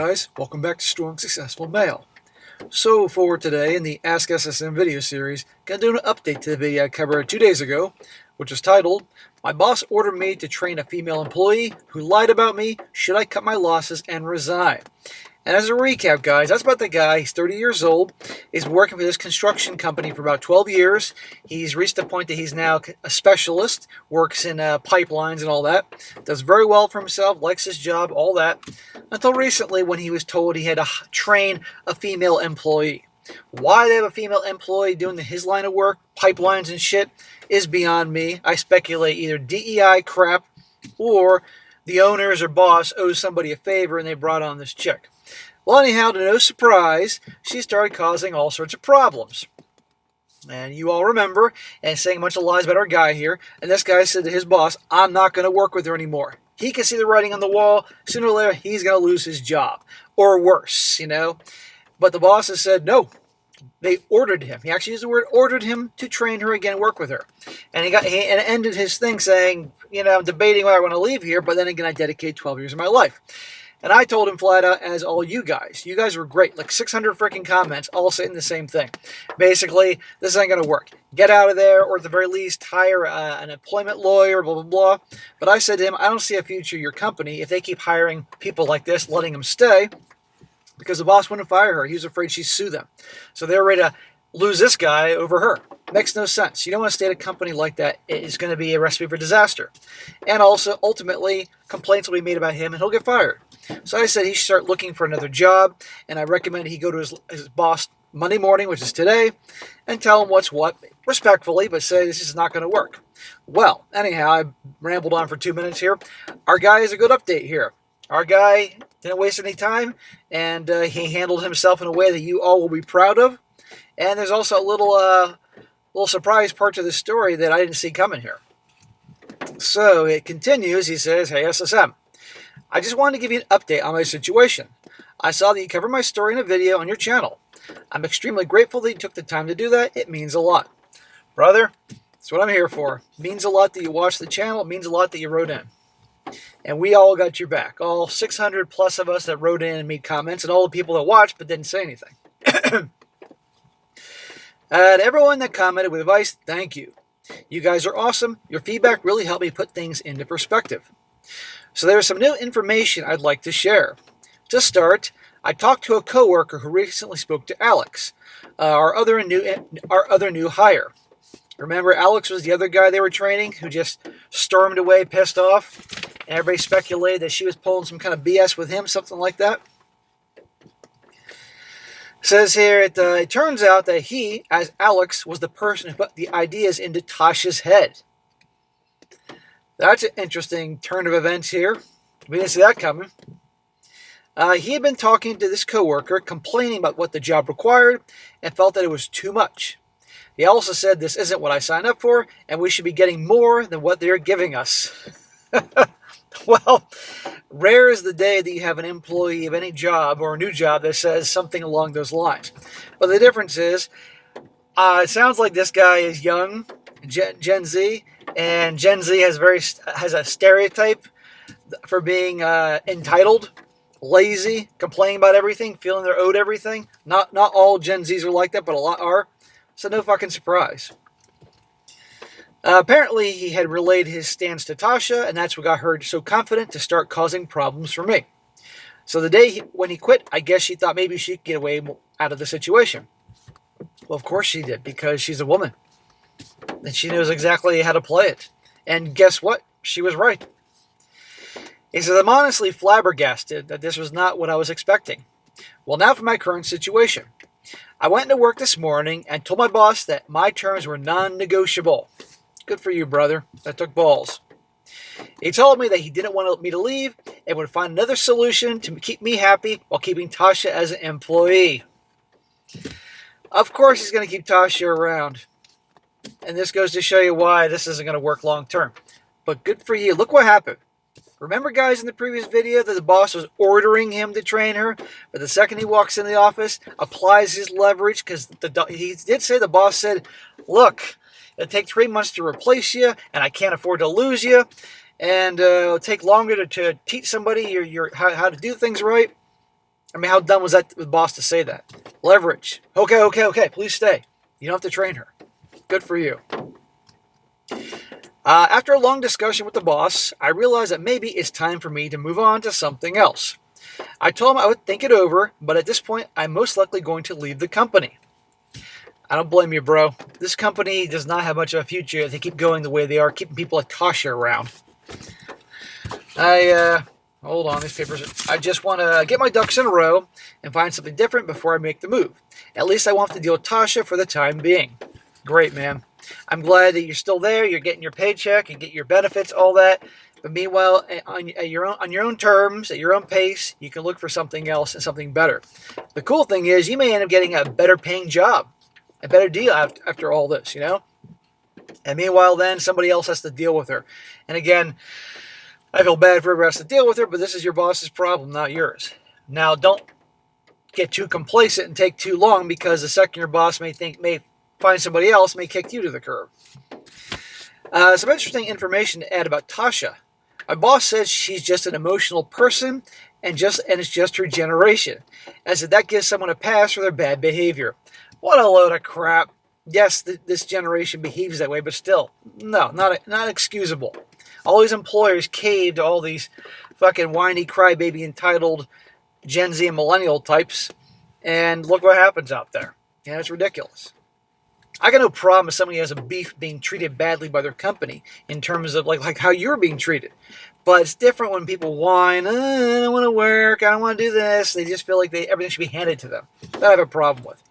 guys, welcome back to Strong Successful Male. So for today in the Ask SSM video series, gonna do an update to the video I covered 2 days ago, which is titled, My Boss Ordered Me to Train a Female Employee Who Lied About Me, Should I Cut My Losses and Resign? And as a recap, guys, that's about the guy. He's 30 years old. He's been working for this construction company for about 12 years. He's reached the point that he's now a specialist, works in pipelines and all that. Does very well for himself, likes his job, all that. Until recently when he was told he had to train a female employee. Why they have a female employee doing his line of work, pipelines and shit, is beyond me. I speculate either DEI crap or the owners or boss owes somebody a favor and they brought on this chick. Well, anyhow, to no surprise, she started causing all sorts of problems. And you all remember, and saying a bunch of lies about our guy here, and this guy said to his boss, I'm not going to work with her anymore. He can see the writing on the wall. Sooner or later, he's going to lose his job. Or worse, But the boss has said, no. They ordered him. He actually used the word ordered him to train her again and work with her. And he ended his thing saying, I'm debating whether I want to leave here, but then again, I dedicate 12 years of my life. And I told him flat out, as all you guys were great, like 600 freaking comments, all saying the same thing. Basically, this ain't going to work. Get out of there, or at the very least, hire an employment lawyer, blah, blah, blah. But I said to him, I don't see a future in your company if they keep hiring people like this, letting them stay, because the boss wouldn't fire her. He was afraid she'd sue them. So they're ready to lose this guy over her. Makes no sense. You don't want to stay at a company like that. It's going to be a recipe for disaster. And also, ultimately, complaints will be made about him and he'll get fired. So I said he should start looking for another job, and I recommend he go to his boss Monday morning, which is today, and tell him what's what, respectfully, but say this is not going to work. Well, anyhow, I rambled on for 2 minutes here. Our guy has a good update here. Our guy didn't waste any time, and he handled himself in a way that you all will be proud of. And there's also a little surprise part to the story that I didn't see coming here. So it continues. He says, Hey, SSM, I just wanted to give you an update on my situation. I saw that you covered my story in a video on your channel. I'm extremely grateful that you took the time to do that. It means a lot. Brother, that's what I'm here for. It means a lot that you watched the channel. It means a lot that you wrote in. And we all got your back. All 600 plus of us that wrote in and made comments, and all the people that watched but didn't say anything. And everyone that commented with advice, thank you. You guys are awesome. Your feedback really helped me put things into perspective. So there's some new information I'd like to share. To start, I talked to a coworker who recently spoke to Alex, our other new hire. Remember, Alex was the other guy they were training who just stormed away, pissed off, and everybody speculated that she was pulling some kind of BS with him, something like that. It says here, it turns out that he, as Alex, was the person who put the ideas into Tasha's head. That's an interesting turn of events here. We didn't see that coming. He had been talking to this coworker, complaining about what the job required, and felt that it was too much. He also said, this isn't what I signed up for, and we should be getting more than what they're giving us. Well, rare is the day that you have an employee of any job or a new job that says something along those lines. But the difference is, it sounds like this guy is young, Gen Z, and Gen Z has a stereotype for being entitled, lazy, complaining about everything, feeling they're owed everything. Not all Gen Zs are like that, but a lot are. So no fucking surprise. Apparently, he had relayed his stance to Tasha, and that's what got her so confident to start causing problems for me. So the day when he quit, I guess she thought maybe she could get away out of the situation. Well, of course she did, because she's a woman. And she knows exactly how to play it. And guess what? She was right. He says, I'm honestly flabbergasted that this was not what I was expecting. Well, now for my current situation. I went into work this morning and told my boss that my terms were non-negotiable. Good for you, brother. That took balls. He told me that he didn't want me to leave and would find another solution to keep me happy while keeping Tasha as an employee. Of course he's going to keep Tasha around. And this goes to show you why this isn't going to work long term. But good for you. Look what happened. Remember, guys, in the previous video that the boss was ordering him to train her? But the second he walks in the office, applies his leverage, because he did say, the boss said, look, it'll take 3 months to replace you, and I can't afford to lose you. And it'll take longer to teach somebody how to do things right. I mean, how dumb was that with boss to say that? Leverage. Okay. Please stay. You don't have to train her. Good for you. After a long discussion with the boss, I realized that maybe it's time for me to move on to something else. I told him I would think it over, but at this point, I'm most likely going to leave the company. I don't blame you, bro. This company does not have much of a future if they keep going the way they are, keeping people like Tasha around. Hold on, these papers. I just want to get my ducks in a row and find something different before I make the move. At least I won't have to deal with Tasha for the time being. Great, man. I'm glad that you're still there. You're getting your paycheck, you get your benefits, all that. But meanwhile, on your own terms, at your own pace, you can look for something else and something better. The cool thing is, you may end up getting a better paying job, a better deal after all this, you know. And meanwhile, then somebody else has to deal with her. And again, I feel bad for whoever has to deal with her, but this is your boss's problem, not yours. Now, don't get too complacent and take too long, because the second your boss may find somebody else, may kick you to the curb. Some interesting information to add about Tasha. My boss says she's just an emotional person, and it's just her generation, as if that gives someone a pass for their bad behavior. What a load of crap. Yes, this generation behaves that way, but still, no, not excusable. All these employers cave to all these fucking whiny, crybaby, entitled Gen Z and millennial types, and look what happens out there. Yeah, it's ridiculous. I got no problem if somebody has a beef being treated badly by their company in terms of like how you're being treated. But it's different when people whine, I don't want to work, I don't want to do this. They just feel like everything should be handed to them. That I have a problem with.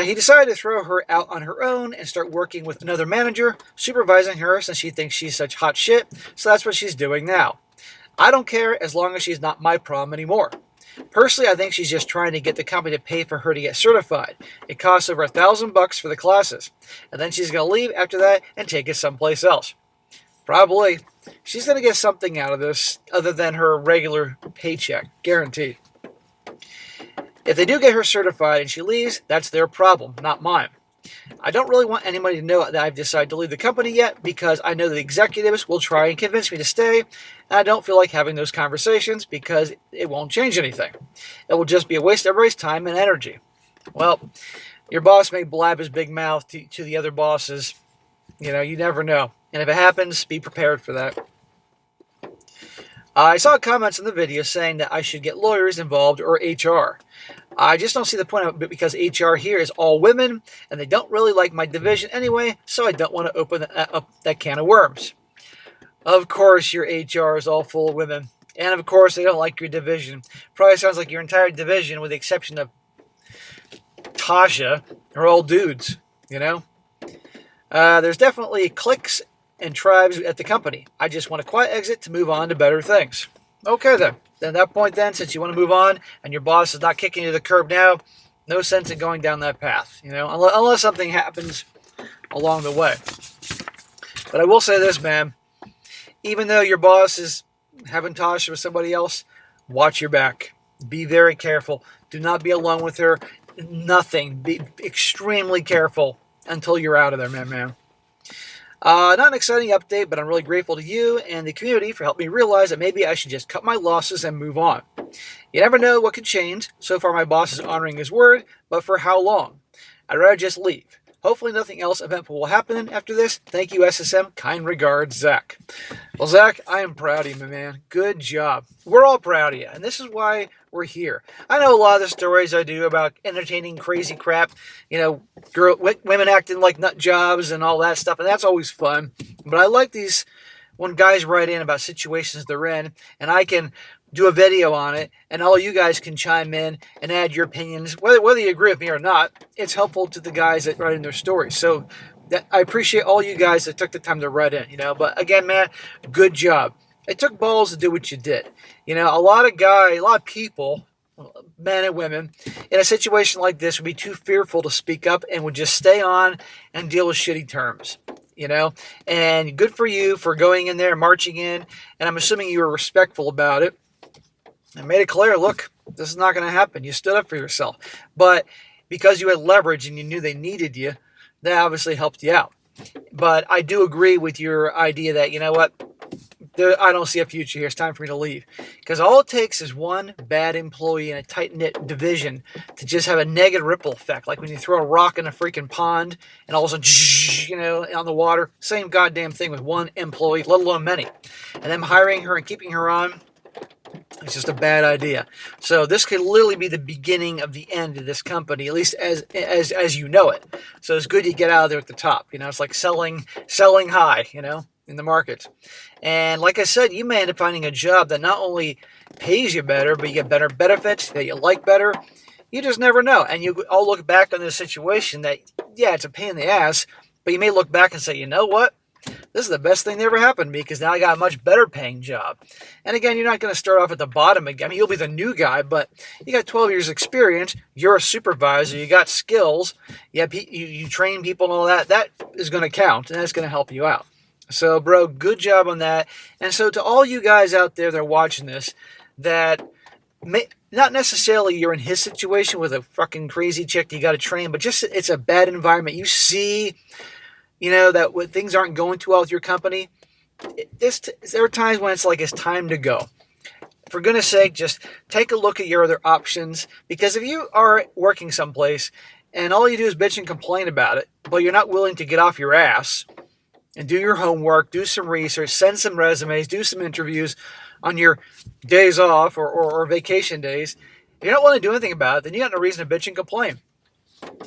He decided to throw her out on her own and start working with another manager, supervising her since she thinks she's such hot shit, so that's what she's doing now. I don't care as long as she's not my problem anymore. Personally, I think she's just trying to get the company to pay for her to get certified. It costs over $1,000 for the classes, and then she's going to leave after that and take it someplace else. Probably. She's going to get something out of this other than her regular paycheck, guaranteed. If they do get her certified and she leaves, that's their problem, not mine. I don't really want anybody to know that I've decided to leave the company yet, because I know the executives will try and convince me to stay, and I don't feel like having those conversations because it won't change anything. It will just be a waste of everybody's time and energy. Well, your boss may blab his big mouth to the other bosses. You know, you never know. And if it happens, be prepared for that. I saw comments in the video saying that I should get lawyers involved or HR. I just don't see the point of it, because HR here is all women, and they don't really like my division anyway, so I don't want to open up that can of worms. Of course, your HR is all full of women, and of course, they don't like your division. Probably sounds like your entire division, with the exception of Tasha, are all dudes, you know? There's definitely cliques and tribes at the company. I just want a quiet exit to move on to better things. Okay then. At that point then, since you want to move on and your boss is not kicking you to the curb now, no sense in going down that path, you know, unless something happens along the way. But I will say this, man. Even though your boss is having Tasha with somebody else, watch your back. Be very careful. Do not be alone with her. Nothing. Be extremely careful until you're out of there, man. Not an exciting update, but I'm really grateful to you and the community for helping me realize that maybe I should just cut my losses and move on. You never know what could change. So far, my boss is honoring his word, but for how long? I'd rather just leave. Hopefully nothing else eventful will happen after this. Thank you, SSM. Kind regards, Zach. Well, Zach, I am proud of you, my man. Good job. We're all proud of you, and this is why we're here. I know a lot of the stories I do about entertaining crazy crap, you know, women acting like nut jobs and all that stuff, and that's always fun. But I like these when guys write in about situations they're in, and I can do a video on it, and all you guys can chime in and add your opinions, whether you agree with me or not. It's helpful to the guys that write in their stories. So I appreciate all you guys that took the time to write in, you know. But again, man, good job. It took balls to do what you did. You know, a lot of people, men and women, in a situation like this would be too fearful to speak up and would just stay on and deal with shitty terms. You know, and good for you for going in there, marching in, and I'm assuming you were respectful about it. And made it clear, look, this is not going to happen. You stood up for yourself. But because you had leverage and you knew they needed you, that obviously helped you out. But I do agree with your idea that, you know what, I don't see a future here. It's time for me to leave. Because all it takes is one bad employee in a tight-knit division to just have a negative ripple effect. Like when you throw a rock in a freaking pond and all of a sudden, you know, on the water. Same goddamn thing with one employee, let alone many. And them hiring her and keeping her on, it's just a bad idea. So this could literally be the beginning of the end of this company, at least as you know it. So it's good you get out of there at the top. You know, it's like selling high, you know, in the market. And like I said, you may end up finding a job that not only pays you better, but you get better benefits, that you like better. You just never know. And you all look back on this situation that, yeah, it's a pain in the ass, but you may look back and say, you know what? This is the best thing that ever happened to me because now I got a much better paying job. And again, you're not going to start off at the bottom again. I mean, you'll be the new guy, but you got 12 years experience. You're a supervisor. You got skills. You train people and all that. That is going to count, and that's going to help you out. So, bro, good job on that. And so to all you guys out there that are watching this, that not necessarily you're in his situation with a fucking crazy chick you got to train, but just it's a bad environment. You see, you know, that when things aren't going too well with your company, there are times when it's like it's time to go. For goodness sake, just take a look at your other options. Because if you are working someplace and all you do is bitch and complain about it, but you're not willing to get off your ass and do your homework, do some research, send some resumes, do some interviews on your days off or vacation days, if you're not willing to do anything about it, then you got no reason to bitch and complain.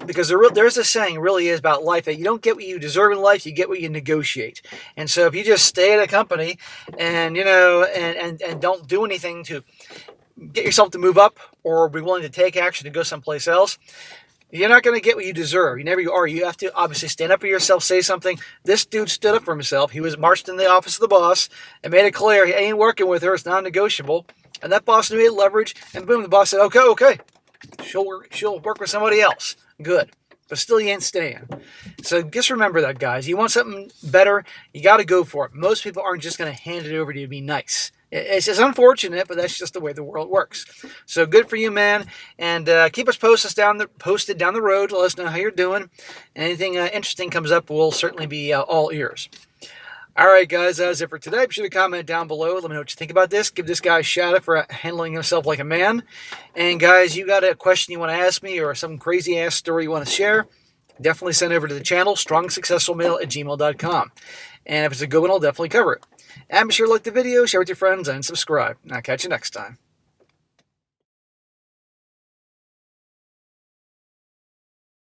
Because there's a saying really is about life that you don't get what you deserve in life, you get what you negotiate. And so if you just stay at a company and, you know, and don't do anything to get yourself to move up or be willing to take action to go someplace else, you're not going to get what you deserve. You never are. You have to obviously stand up for yourself, say something. This dude stood up for himself. He was marched in the office of the boss and made it clear he ain't working with her. It's non-negotiable. And that boss knew he had leverage. And boom, the boss said, okay. She'll work with somebody else. Good. But still, you ain't staying. So just remember that, guys. You want something better, you got to go for it. Most people aren't just going to hand it over to you to be nice. It's just unfortunate, but that's just the way the world works. So good for you, man. And keep us posted down the road. Let us know how you're doing. Anything interesting comes up, we'll certainly be all ears. All right, guys, that's it for today. Be sure to comment down below. Let me know what you think about this. Give this guy a shout out for handling himself like a man. And, guys, you got a question you want to ask me or some crazy-ass story you want to share, definitely send over to the channel, strongsuccessfulmale@gmail.com. And if it's a good one, I'll definitely cover it. And be sure to like the video, share with your friends, and subscribe. And I'll catch you next time.